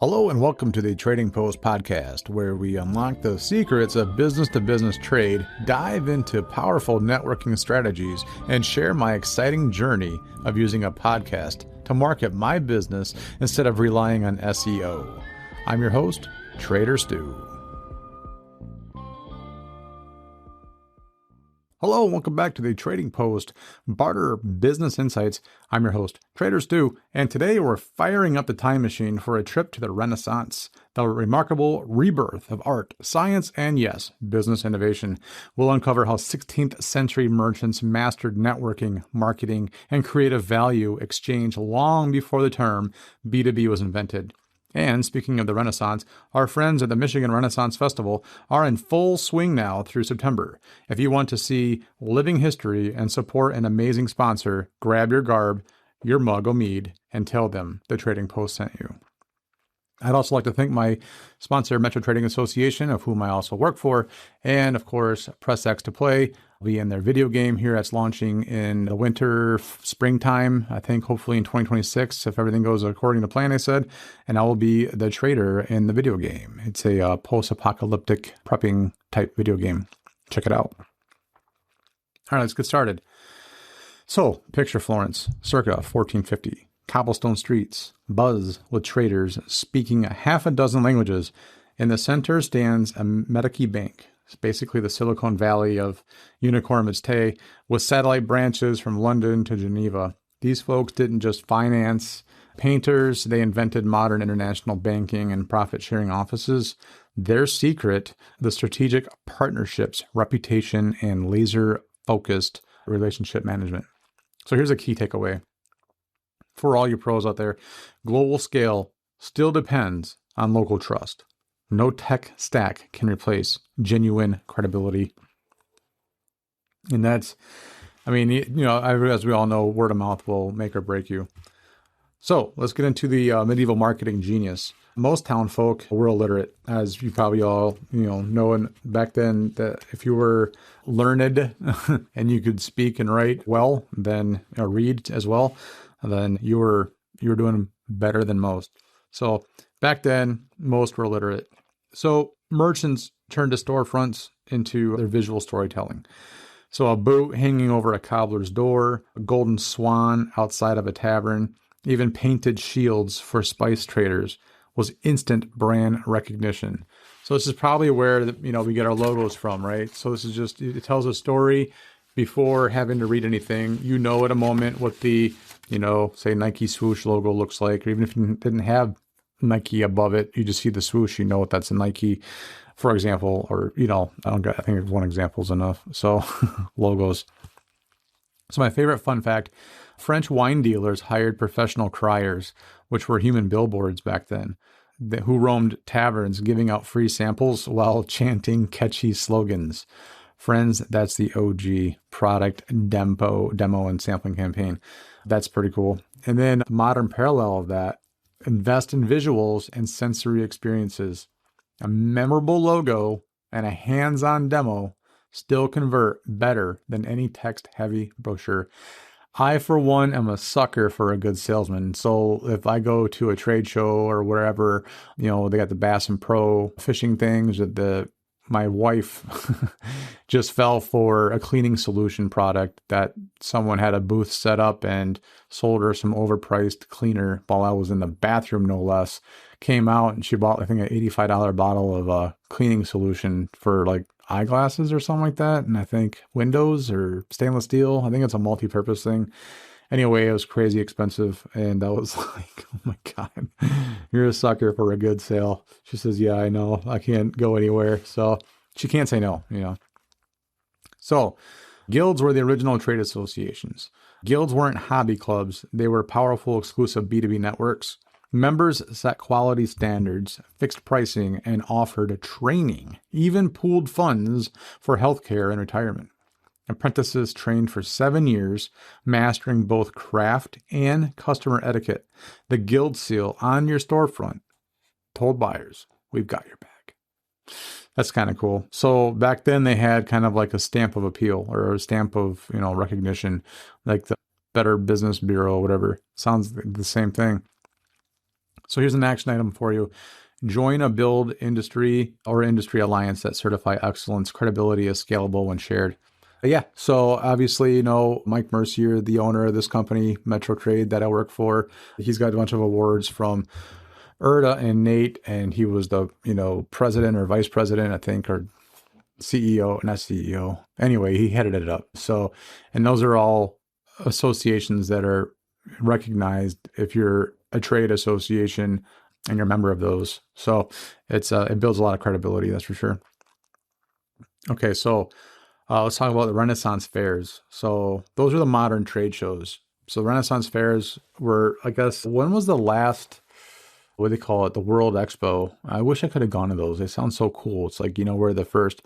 Hello and welcome to the Trading Post podcast, where we unlock the secrets of business-to-business trade, dive into powerful networking strategies, and share my exciting journey of using a podcast to market my business instead of relying on SEO. I'm your host, Trader Stu. Hello and welcome back to the Trading Post Barter Business Insights. I'm your host, Trader Stu, and today we're firing up the time machine for a trip to the Renaissance, the remarkable rebirth of art, science, and yes, business innovation. We'll uncover how 16th century merchants mastered networking, marketing, and creative value exchange long before the term B2B was invented. And speaking of the Renaissance, our friends at the Michigan Renaissance Festival are in full swing now through September. If you want to see living history and support an amazing sponsor, grab your garb, your mug o' mead, and tell them the Trading Post sent you. I'd also like to thank my sponsor, Metro Trading Association, of whom I also work for, and of course, Press X to Play. I'll be in their video game here that's launching in the winter, springtime, I think hopefully in 2026, if everything goes according to plan, I said, and I will be the trader in the video game. It's a post-apocalyptic prepping type video game. Check it out. All right, let's get started. So, picture Florence, circa 1450. Cobblestone streets buzz with traders speaking a half a dozen languages. In the center stands a Medici bank. It's basically the Silicon Valley of Unicorn Vitae, with satellite branches from London to Geneva. These folks didn't just finance painters, they invented modern international banking and profit-sharing offices. Their secret, the strategic partnerships, reputation, and laser-focused relationship management. So here's a key takeaway. For all you pros out there, global scale still depends on local trust. No tech stack can replace genuine credibility. And that's, as we all know, word of mouth will make or break you. So let's get into the medieval marketing genius. Most town folk were illiterate, as you probably all know. And back then, that if you were learned and you could speak and write well, then read as well, then you were doing better than most. So back then, most were illiterate. So merchants turned to storefronts into their visual storytelling. So a boot hanging over a cobbler's door, a golden swan outside of a tavern, even painted shields for spice traders was instant brand recognition. So this is probably where we get our logos from, right? So this is just, it tells a story before having to read anything. You know at a moment what the say Nike swoosh logo looks like, or even if you didn't have Nike above it, you just see the swoosh, you know what that's a Nike, for example, or, I think one example is enough. So logos. So my favorite fun fact, French wine dealers hired professional criers, which were human billboards back then, who roamed taverns giving out free samples while chanting catchy slogans. Friends, that's the OG product demo and sampling campaign. That's pretty cool. And then modern parallel of that, invest in visuals and sensory experiences. A memorable logo and a hands-on demo still convert better than any text-heavy brochure. I, for one, am a sucker for a good salesman. So if I go to a trade show or wherever, they got the Bass and Pro fishing things, my wife just fell for a cleaning solution product that someone had a booth set up and sold her some overpriced cleaner while I was in the bathroom, no less. Came out and she bought, I think, an $85 bottle of a cleaning solution for like eyeglasses or something like that. And I think windows or stainless steel. I think it's a multi-purpose thing. Anyway, it was crazy expensive. And I was like, oh my God, you're a sucker for a good sale. She says, yeah, I know. I can't go anywhere. So she can't say no, So guilds were the original trade associations. Guilds weren't hobby clubs. They were powerful, exclusive B2B networks. Members set quality standards, fixed pricing, and offered training, even pooled funds for healthcare and retirement. Apprentices trained for 7 years, mastering both craft and customer etiquette. The guild seal on your storefront told buyers, we've got your back. That's kind of cool. So back then they had kind of like a stamp of appeal or a stamp of, recognition, like the Better Business Bureau, whatever. Sounds the same thing. So here's an action item for you. Join a build industry or industry alliance that certify excellence. Credibility is scalable when shared. Yeah, so obviously, Mike Mercier, the owner of this company, Metro Trade, that I work for, he's got a bunch of awards from Erda and Nate, and he was the, president or vice president, I think, or CEO, not CEO. Anyway, he headed it up. So, and those are all associations that are recognized if you're a trade association and you're a member of those. So it builds a lot of credibility, that's for sure. Okay, so let's talk about the Renaissance fairs. So those are the modern trade shows. So the Renaissance fairs were, I guess, when was the last, what do they call it, the World Expo? I wish I could have gone to those. They sound so cool. It's like, where the first,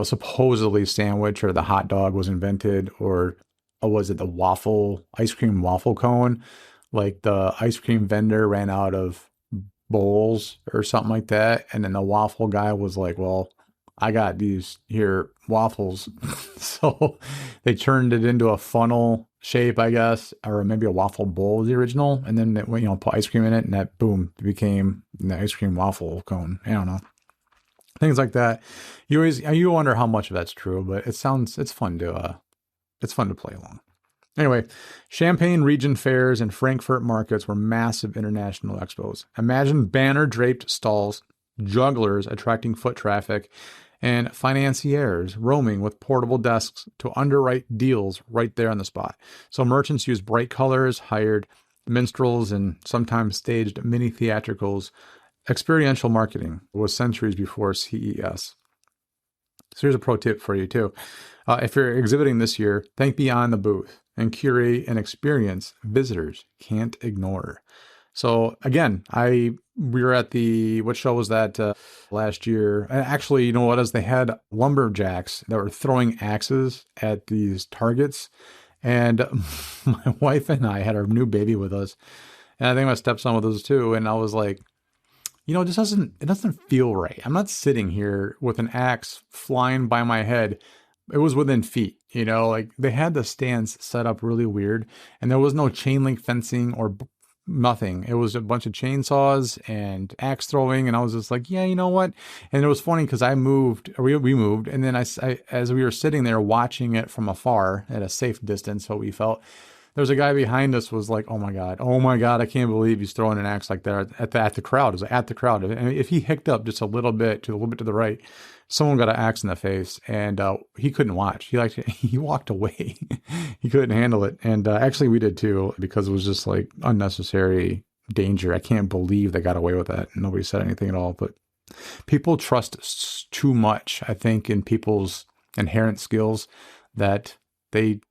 supposedly sandwich or the hot dog was invented, or was it the ice cream waffle cone? Like the ice cream vendor ran out of bowls or something like that. And then the waffle guy was like, well, I got these here waffles. So they turned it into a funnel shape, I guess, or maybe a waffle bowl was the original. And then, put ice cream in it, and that, boom, became the ice cream waffle cone. I don't know. Things like that. You wonder how much of that's true, but it's fun to play along. Anyway, Champagne region fairs and Frankfurt markets were massive international expos. Imagine banner-draped stalls, jugglers attracting foot traffic, and financiers roaming with portable desks to underwrite deals right there on the spot. So merchants used bright colors, hired minstrels, and sometimes staged mini theatricals. Experiential marketing was centuries before CES. So here's a pro tip for you too. If you're exhibiting this year, think beyond the booth and curate an experience visitors can't ignore. So again, we were at what show was that last year? Actually, you know what is? They had lumberjacks that were throwing axes at these targets. And my wife and I had our new baby with us. And I think my stepson with us too. And I was like, it doesn't feel right. I'm not sitting here with an axe flying by my head. It was within feet, like they had the stands set up really weird, and there was no chain link fencing or nothing. It was a bunch of chainsaws and axe throwing. And I was just like, yeah, you know what? And it was funny because we moved. And then as we were sitting there watching it from afar at a safe distance, what we felt, there was a guy behind us was like, oh my God, I can't believe he's throwing an axe like that at the crowd. It was at the crowd. And if he hicked up just a little bit to the right, someone got an axe in the face, and he couldn't watch. He walked away. He couldn't handle it. And actually we did too, because it was just like unnecessary danger. I can't believe they got away with that. Nobody said anything at all. But people trust too much, I think, in people's inherent skills that they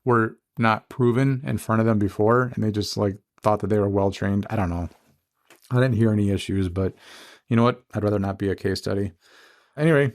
were not proven in front of them before, and they just thought that they were well trained. I don't know. I didn't hear any issues, but you know what? I'd rather not be a case study. Anyway,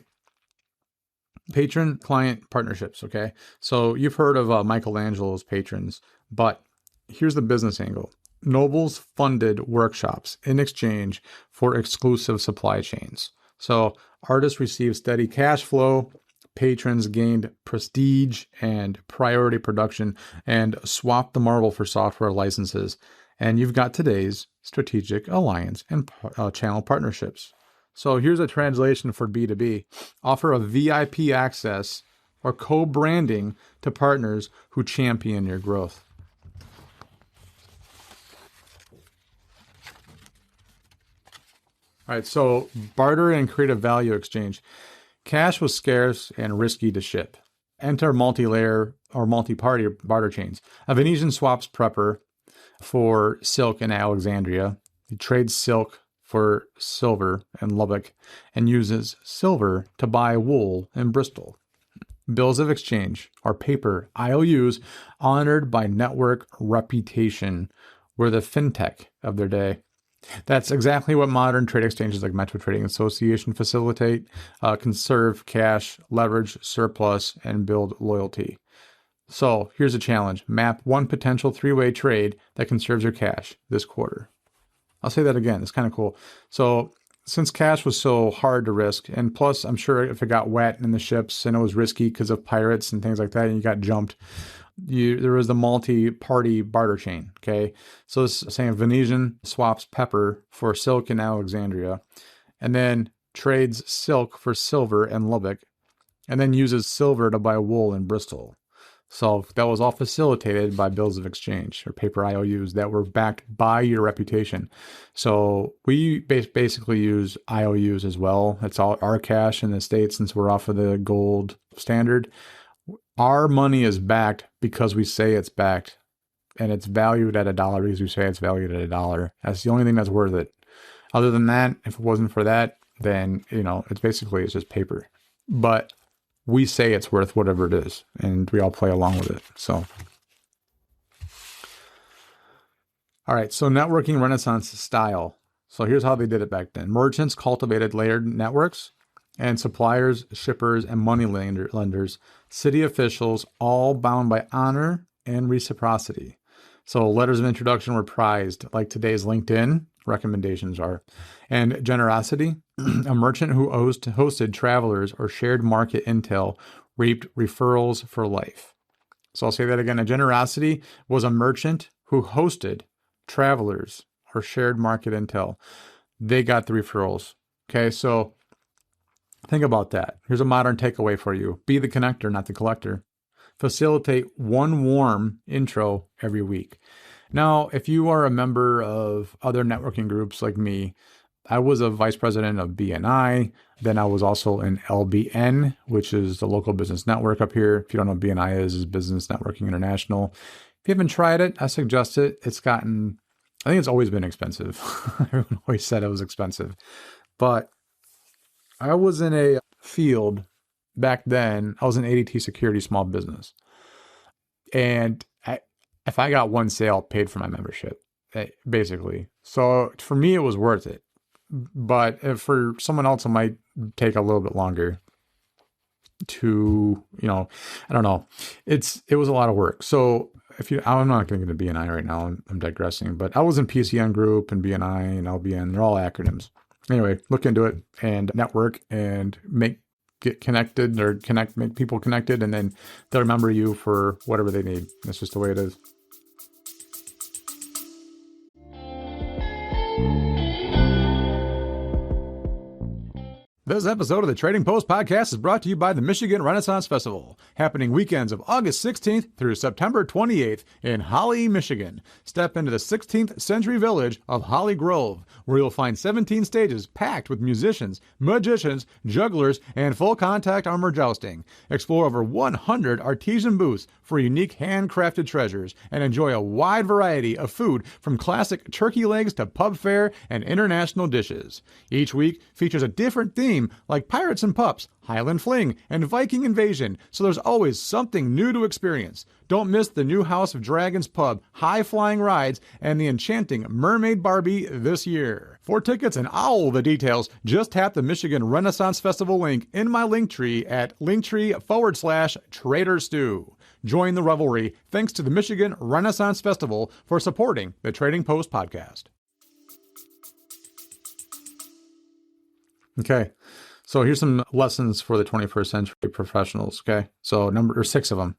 patron-client partnerships, okay? So you've heard of Michelangelo's patrons, but here's the business angle. Nobles funded workshops in exchange for exclusive supply chains. So artists received steady cash flow, patrons gained prestige and priority production, and swapped the marble for software licenses. And you've got today's strategic alliance and channel partnerships. So here's a translation for B2B. Offer a VIP access or co-branding to partners who champion your growth. All right, so barter and creative value exchange. Cash was scarce and risky to ship. Enter multi-layer or multi-party barter chains. A Venetian swaps prepper for silk in Alexandria. He trades silk for silver in Lubbock and uses silver to buy wool in Bristol. Bills of exchange are paper IOUs honored by network reputation were the fintech of their day. That's exactly what modern trade exchanges like Metro Trading Association facilitate, conserve cash, leverage surplus, and build loyalty. So here's a challenge. Map one potential three-way trade that conserves your cash this quarter. I'll say that again. It's kind of cool. So since cash was so hard to risk, and plus I'm sure if it got wet in the ships and it was risky because of pirates and things like that, and you got jumped, there was the multi-party barter chain. Okay. So it's saying Venetian swaps pepper for silk in Alexandria, and then trades silk for silver in Lubbock, and then uses silver to buy wool in Bristol. So that was all facilitated by bills of exchange or paper IOUs that were backed by your reputation. So we basically use IOUs as well. It's all our cash in the States since we're off of the gold standard. Our money is backed because we say it's backed, and it's valued at $1 because we say it's valued at $1. That's the only thing that's worth it. Other than that, if it wasn't for that, then, it's just paper. But we say it's worth whatever it is, and we all play along with it. So, all right. So networking Renaissance style. So here's how they did it back then. Merchants cultivated layered networks, and suppliers, shippers, and money lenders, city officials, all bound by honor and reciprocity. So letters of introduction were prized, like today's LinkedIn recommendations are. And generosity, a merchant who hosted travelers or shared market intel reaped referrals for life. So I'll say that again. A generosity was a merchant who hosted travelers or shared market intel. They got the referrals. Okay, so think about that. Here's a modern takeaway for you. Be the connector, not the collector. Facilitate one warm intro every week. Now, if you are a member of other networking groups like me, I was a vice president of BNI. Then I was also in LBN, which is the local business network up here. If you don't know what BNI is Business Networking International. If you haven't tried it, I suggest it. I think it's always been expensive. Everyone always said it was expensive. But I was in a field back then. I was in ADT Security Small Business. And if I got one sale, paid for my membership, basically. So for me, it was worth it. But if for someone else, it might take a little bit longer to, I don't know. It was a lot of work. So I'm not going to get into BNI right now. I'm digressing. But I was in PCN Group and BNI and LBN. They're all acronyms. Anyway, look into it and network and get connected or make people connected, and then they'll remember you for whatever they need. That's just the way it is. This episode of the Trading Post Podcast is brought to you by the Michigan Renaissance Festival, happening weekends of August 16th through September 28th in Holly, Michigan. Step into the 16th century village of Holly Grove, where you'll find 17 stages packed with musicians, magicians, jugglers, and full contact armor jousting. Explore over 100 artisan booths for unique handcrafted treasures, and enjoy a wide variety of food from classic turkey legs to pub fare and international dishes. Each week features a different theme, like Pirates and Pups, Highland Fling, and Viking Invasion, so there's always something new to experience. Don't miss the new House of Dragons pub, high-flying rides, and the enchanting Mermaid Barbie this year. For tickets and all the details, just tap the Michigan Renaissance Festival link in my Linktree at linktree.com/TraderStew. Join the revelry thanks to the Michigan Renaissance Festival for supporting the Trading Post Podcast. Okay, so here's some lessons for the 21st century professionals, okay? So six of them.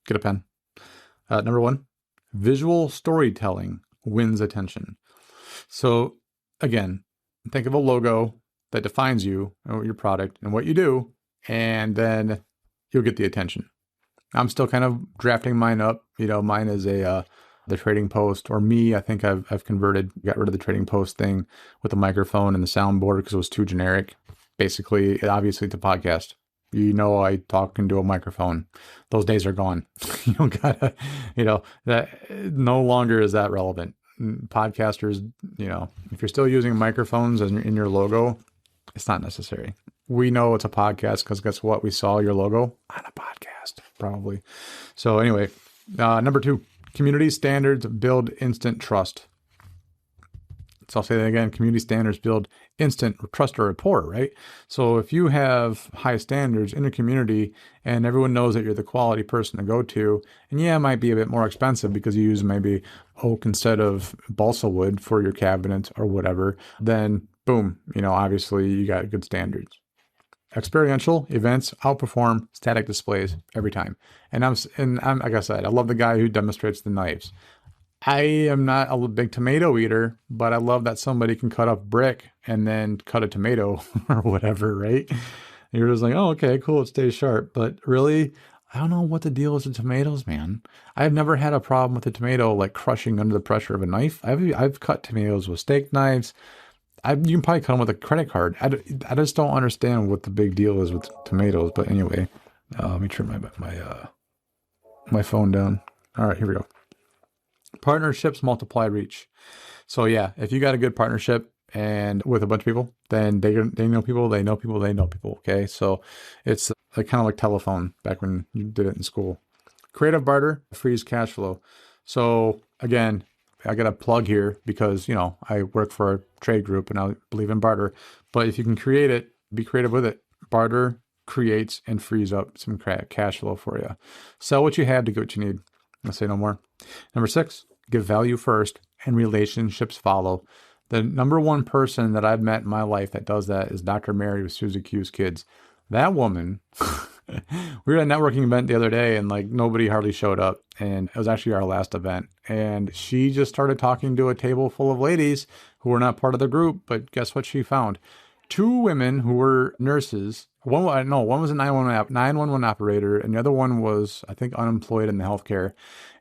Get a pen. Number one, visual storytelling wins attention. So again, think of a logo that defines you and your product and what you do, and then you'll get the attention. I'm still kind of drafting mine up. Mine is the Trading Post, or me. I think I've got rid of the Trading Post thing with the microphone and the soundboard because it was too generic. Basically, obviously, it's a podcast. I talk into a microphone. Those days are gone. You don't gotta, that no longer is that relevant. Podcasters, if you're still using microphones in your logo, it's not necessary. We know it's a podcast because guess what? We saw your logo on a podcast, probably. So anyway, number two, community standards build instant trust. So I'll say that again, community standards build instant trust or rapport, right? So if you have high standards in a community and everyone knows that you're the quality person to go to, and it might be a bit more expensive because you use maybe oak instead of balsa wood for your cabinet or whatever, then boom, obviously you got good standards. experiential events outperform static displays every time. And I'm like I said, I love the guy who demonstrates the knives. I am not a big tomato eater, but I love that somebody can cut up brick and then cut a tomato or whatever, right? And you're just like, oh, okay, cool, it stays sharp. But really, I don't know what the deal is with tomatoes, man. I've never had a problem with a tomato like crushing under the pressure of a knife. I've cut tomatoes with steak knives. You can probably cut them with a credit card. I just don't understand what the big deal is with tomatoes. But anyway, let me turn my phone down. All right, here we go. Partnerships multiply reach. So yeah, if you got a good partnership and with a bunch of people, then they know people, they know people, they know people. Okay, so it's like kind of like telephone back when you did it in school. Creative barter frees cash flow. So again, I got a plug here because I work for a trade group and I believe in barter. But if you can create it, be creative with it. Barter creates and frees up some cash flow for you. Sell what you have to get what you need. I'll say no more. Number 6, give value first and relationships follow. The number one person that I've met in my life that does that is Dr. Mary with Susie Q's kids. That woman, we were at a networking event the other day and like nobody hardly showed up. And it was actually our last event. And she just started talking to a table full of ladies who were not part of the group. But guess what she found? 2 women who were nurses. One was a 911 operator, and the other one was, I think, unemployed in the healthcare.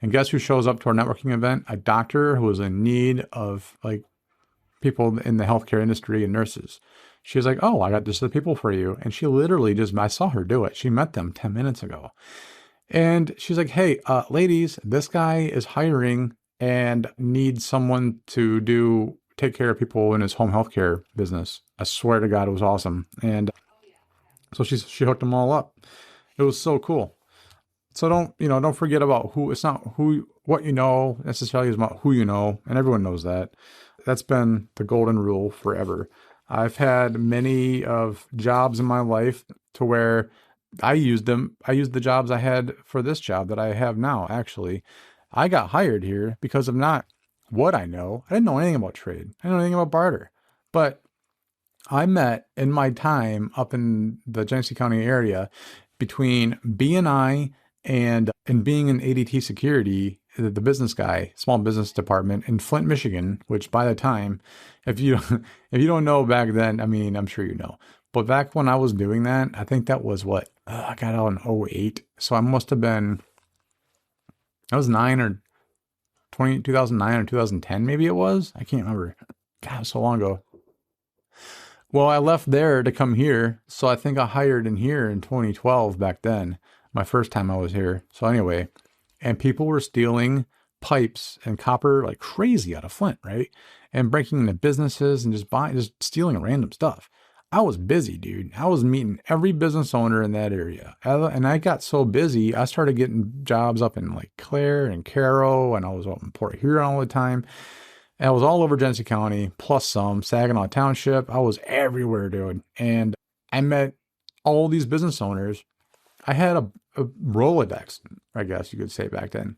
And guess who shows up to our networking event? A doctor who was in need of like people in the healthcare industry and nurses. She was like, oh, I got just the people for you. And she literally I saw her do it. She met them 10 minutes ago. And she's like, hey, ladies, this guy is hiring and needs someone to take care of people in his home healthcare business. I swear to God, it was awesome. And so she hooked them all up. It was so cool. So don't forget about who. It's not what you know necessarily, is about who you know, and everyone knows that. That's been the golden rule forever. I've had many of jobs in my life to where I used them. I used the jobs I had for this job that I have now. Actually, I got hired here because of not what I know. I didn't know anything about trade. I didn't know anything about barter, but I met in my time up in the Genesee County area between BNI and being in ADT security, the business guy, small business department in Flint, Michigan, which by the time, if you don't know back then, I mean, I'm sure you know, but back when I was doing that, I think that was I got out in 2008. So I must have been, I was 2009 or 2010, maybe it was. I can't remember. God, so long ago. Well, I left there to come here. So I think I hired in here in 2012 back then, my first time I was here. So anyway, and people were stealing pipes and copper like crazy out of Flint, right? And breaking into businesses and just stealing random stuff. I was busy, dude. I was meeting every business owner in that area. And I got so busy, I started getting jobs up in like Clare and Caro, and I was up in Port Huron all the time. And I was all over Genesee County, plus some, Saginaw Township. I was everywhere, dude. And I met all these business owners. I had a Rolodex, I guess you could say back then.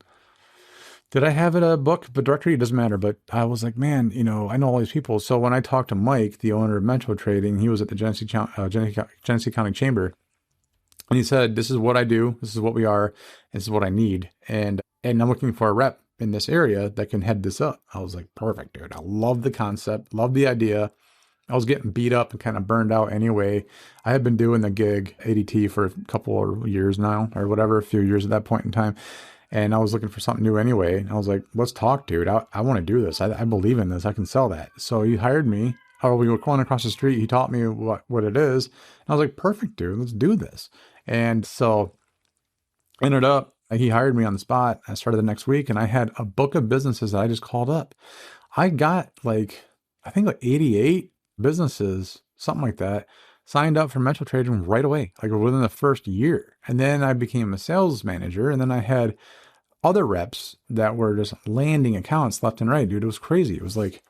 Did I have it a book, a directory? It doesn't matter. But I was like, man, I know all these people. So when I talked to Mike, the owner of Metro Trading, he was at the Genesee County Chamber. And he said, this is what I do. This is what we are. This is what I need. And I'm looking for a rep in this area that can head this up. I was like, perfect, dude. I love the concept. Love the idea. I was getting beat up and kind of burned out anyway. I had been doing the gig ADT for a couple of years now, or whatever, a few years at that point in time. And I was looking for something new anyway. And I was like, let's talk, dude. I want to do this. I believe in this. I can sell that. So he hired me. Oh, we were going across the street. He taught me what it is. And I was like, perfect, dude. Let's do this. And so ended up, he hired me on the spot. I started the next week and I had a book of businesses that I just called up. I got I think 88 businesses, something like that, signed up for Metro Trading right away, like within the first year. And then I became a sales manager. And then I had other reps that were just landing accounts left and right, dude. It was crazy. It was like,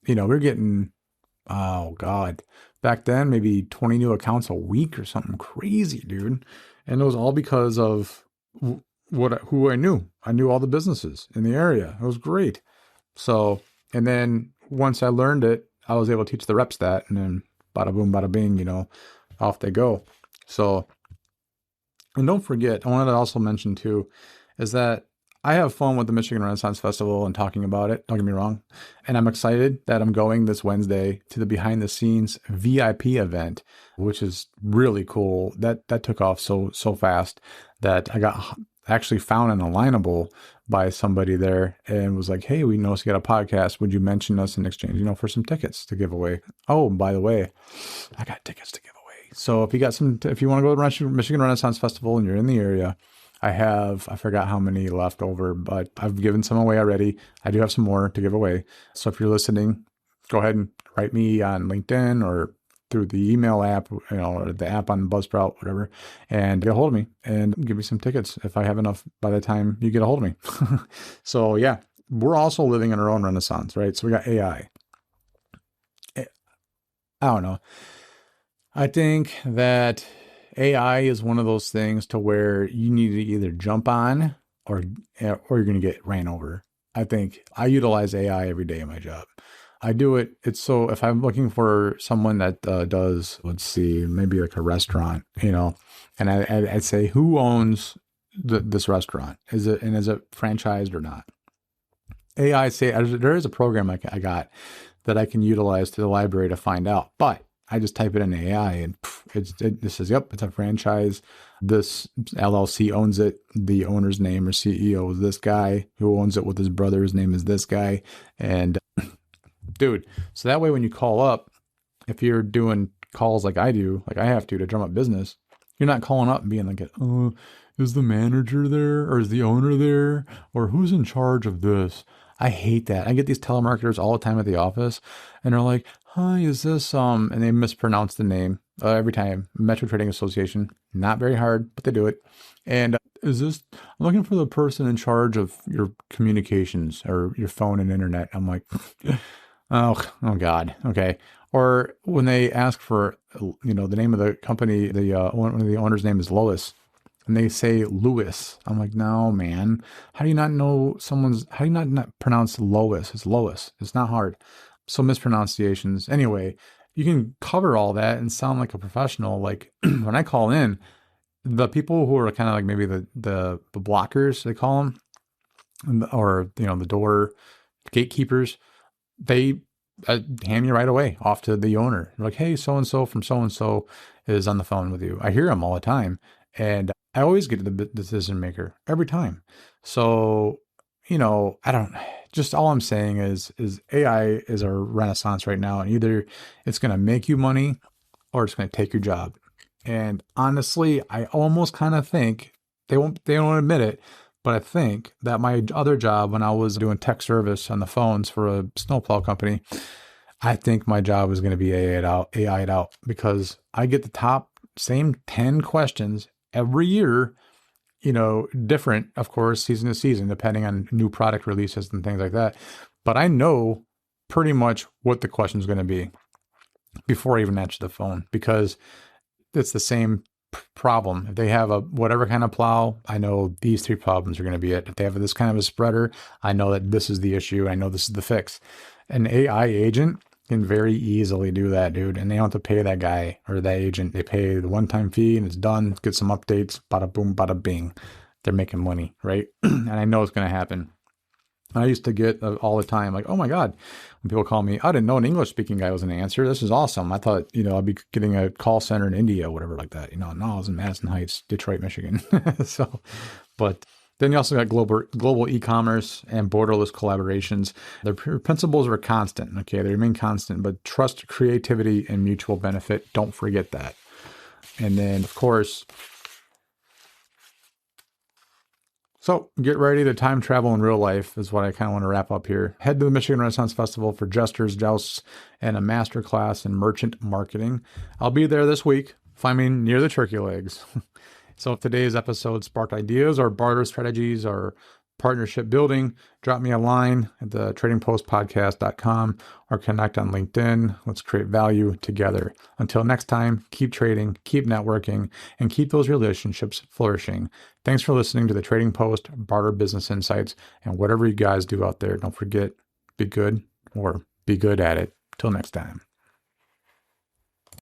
we were getting, oh God, back then, maybe 20 new accounts a week or something crazy, dude. And it was all because of who I knew. I knew all the businesses in the area. It was great. So, and then once I learned it, I was able to teach the reps that, and then bada boom, bada bing, off they go. So, and don't forget, I wanted to also mention too, is that I have fun with the Michigan Renaissance Festival and talking about it. Don't get me wrong. And I'm excited that I'm going this Wednesday to the behind the scenes VIP event, which is really cool. That took off so fast that I got actually found in a lineable by somebody there and was like, "Hey, we noticed you got a podcast. Would you mention us in exchange, for some tickets to give away?" Oh, by the way, I got tickets to give away. So if you want to go to the Michigan Renaissance Festival and you're in the area, I forgot how many left over, but I've given some away already. I do have some more to give away. So if you're listening, go ahead and write me on LinkedIn or through the email app, or the app on Buzzsprout, whatever, and get a hold of me and give me some tickets if I have enough by the time you get a hold of me. So yeah, we're also living in our own renaissance, right? So we got AI. I don't know. I think that AI is one of those things to where you need to either jump on or you're going to get ran over. I think I utilize AI every day in my job. I do it. So if I'm looking for someone that does, let's see, maybe like a restaurant, and I'd say, who owns this restaurant? Is it franchised or not? AI there is a program I got that I can utilize to the library to find out, but I just type it in AI and it says, yep, it's a franchise. This LLC owns it. The owner's name or CEO is this guy. Who owns it with his brother's name is this guy. And dude, so that way when you call up, if you're doing calls like I do, like I have to drum up business, you're not calling up and being like, oh, is the manager there or is the owner there or who's in charge of this? I hate that. I get these telemarketers all the time at the office and they're like, hi, is this, and they mispronounce the name every time. Metro Trading Association, not very hard, but they do it. And is this, I'm looking for the person in charge of your communications or your phone and internet. I'm like, oh God. Okay. Or when they ask for, the name of the company, one of the owner's name is Lois. And they say Lewis. I'm like, no, man. How do you not pronounce Lois? It's Lois. It's not hard. So mispronunciations. Anyway, you can cover all that and sound like a professional. Like when I call in, the people who are kind of like maybe the blockers, they call them, or, the door gatekeepers, they hand you right away off to the owner. They're like, hey, so-and-so from so-and-so is on the phone with you. I hear them all the time. And I always get to the decision maker every time. So, all I'm saying is AI is a renaissance right now. And either it's going to make you money or it's going to take your job. And honestly, I almost kind of think they won't admit it, but I think that my other job when I was doing tech service on the phones for a snowplow company, I think my job is going to be AI'd out because I get the top same 10 questions every year, different, of course, season to season, depending on new product releases and things like that. But I know pretty much what the question is going to be before I even answer the phone because it's the same problem. If they have a whatever kind of plow, I know these 3 problems are going to be it. If they have this kind of a spreader, I know that this is the issue. I know this is the fix. An AI agent can very easily do that, dude. And they don't have to pay that guy or that agent. They pay the one-time fee and it's done. Get some updates. Bada boom, bada bing. They're making money, right? And I know it's going to happen. I used to get all the time like, oh my God, when people call me, I didn't know an English speaking guy was an answer. This is awesome. I thought, I'd be getting a call center in India or whatever like that. No, I was in Madison Heights, Detroit, Michigan. But then you also got global e-commerce and borderless collaborations. Their principles are constant. Okay. They remain constant, but trust, creativity, and mutual benefit. Don't forget that. And then of course, so get ready to time travel in real life is what I kind of want to wrap up here. Head to the Michigan Renaissance Festival for jesters, jousts, and a master class in merchant marketing. I'll be there this week. Find me near the turkey legs. So if today's episode sparked ideas or barter strategies or partnership building, drop me a line at the tradingpostpodcast.com or connect on LinkedIn. Let's create value together. Until next time, keep trading, keep networking, and keep those relationships flourishing. Thanks for listening to the Trading Post Barter Business Insights. And whatever you guys do out there, don't forget, be good or be good at it. Till next time.